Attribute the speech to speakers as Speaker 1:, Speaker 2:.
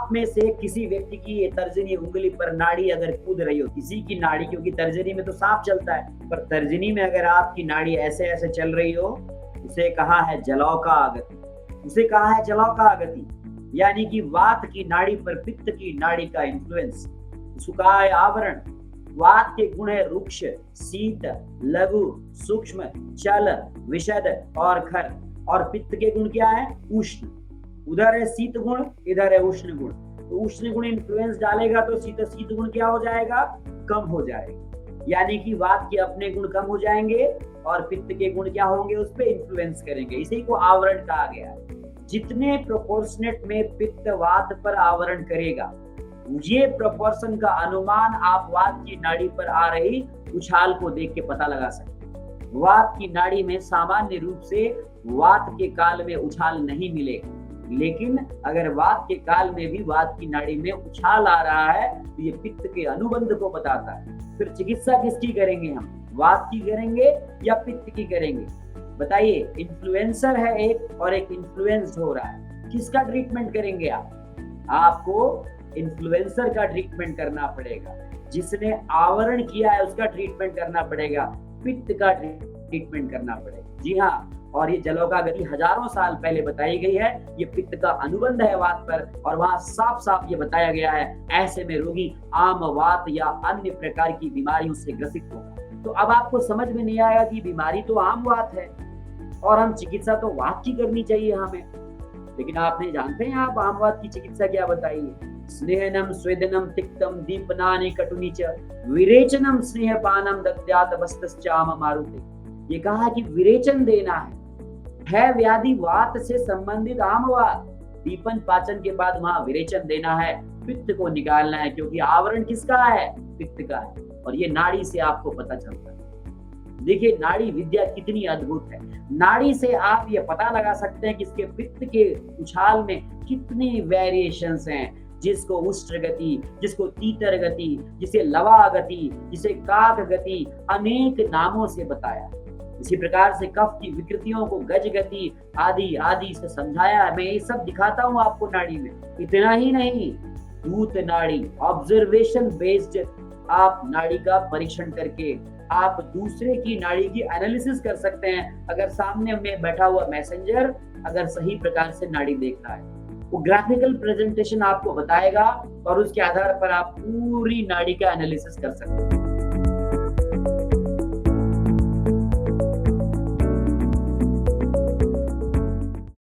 Speaker 1: आप में से किसी व्यक्ति की ये तर्जनी उंगली पर नाड़ी अगर कूद रही हो, किसी की नाड़ी, क्योंकि तर्जनी में तो सांप चलता है, पर तर्जनी में अगर आपकी नाड़ी ऐसे ऐसे चल रही हो, उसे कहा है जलौका आगति। उसे कहा है जलौका आगति, यानी कि वात की नाड़ी पर पित्त की नाड़ी का इन्फ्लुएंस। सुखाय आवरण। वात के गुण है रुक्ष, शीत, लघु, सूक्ष्म, चल, विशद और खर। और पित्त के गुण क्या है? उष्ण। उधर है शीत गुण, इधर है उष्ण गुण। तो उष्ण गुण इन्फ्लुएंस डालेगा तो शीत गुण क्या हो जाएगा? कम हो जाएगा। यानी कि वात के अपने गुण कम हो जाएंगे और पित्त के गुण क्या होंगे? उस पर इन्फ्लुएंस करेंगे। इसी को आवरण कहा गया है। जितने प्रोपोर्शनेट में पित्त वात पर आवरण करेगा, ये प्रोपोर्शन का अनुमान आप वात की नाड़ी पर आ रही उछाल को देख के पता लगा सकते हैं। वात की नाड़ी में सामान्य रूप से वात के काल में उछाल नहीं मिलेगा, लेकिन अगर वात के काल में भी वात की नाड़ी में उछाल आ रहा है तो ये पित्त के अनुबंध को बताता है। फिर चिकित्सा किसकी करेंगे हम? वात की करेंगे या पित्त की करेंगे? बताइए। इन्फ्लुएंसर है एक और एक इन्फ्लुएंस्ड हो रहा है, किसका ट्रीटमेंट करेंगे आप? आपको इन्फ्लुएंसर का ट्रीटमेंट करना पड़ेगा। जिसने आवरण किया है उसका ट्रीटमेंट करना पड़ेगा, पित्त का ट्रीटमेंट करना पड़ेगा। जी हाँ, और ये जलौका गति हजारों साल पहले बताई गई है। ये पित्त का अनुबंध है वात पर, और वहां साफ साफ ये बताया गया है ऐसे में रोगी आम वात या अन्य प्रकार की बीमारियों से ग्रसित होगा। तो अब आपको समझ में नहीं आया कि बीमारी तो आम वात है और हम चिकित्सा तो वात की करनी चाहिए हमें। लेकिन आप नहीं जानते हैं आप आम वात की चिकित्सा क्या बताई है? स्नेहनम स्वेदनम तिक्तम दीपनानि कटुनि च विरेचनम स्नेहपानम दद्यात वस्तश्चाम मारुते। ये कहा कि विरेचन देना है व्याधि वात से संबंधित आम वात। दीपन पाचन के बाद वहां विरेचन देना है, पित्त को निकालना है, क्योंकि आवरण किसका है? पित्त का है। और ये नाड़ी से आपको पता चलता है। देखिए नाड़ी विद्या कितनी अद्भुत है। नाड़ी से आप ये पता लगा सकते हैं कि इसके पित्त के उछाल में कितने वेरिएशंस हैं। जिसको उष्ट्र गति, जिसको तीतर गति, जिसे लवा गति, जिसे काक गति, अनेक नामों से बताया। इसी प्रकार से कफ की विकृतियों को गज गति आदि आदि से समझाया। मैं ये सब दिखाता हूँ आपको नाड़ी में। इतना ही नहीं, दूत नाड़ी ऑब्जर्वेशन बेस्ड आप नाड़ी का परीक्षण करके आप दूसरे की नाड़ी की एनालिसिस कर सकते हैं। अगर सामने में बैठा हुआ मैसेंजर अगर सही प्रकार से नाड़ी देख रहा है, वो ग्राफिकल प्रेजेंटेशन आपको बताएगा और उसके आधार पर आप पूरी नाड़ी का एनालिसिस कर सकते हैं।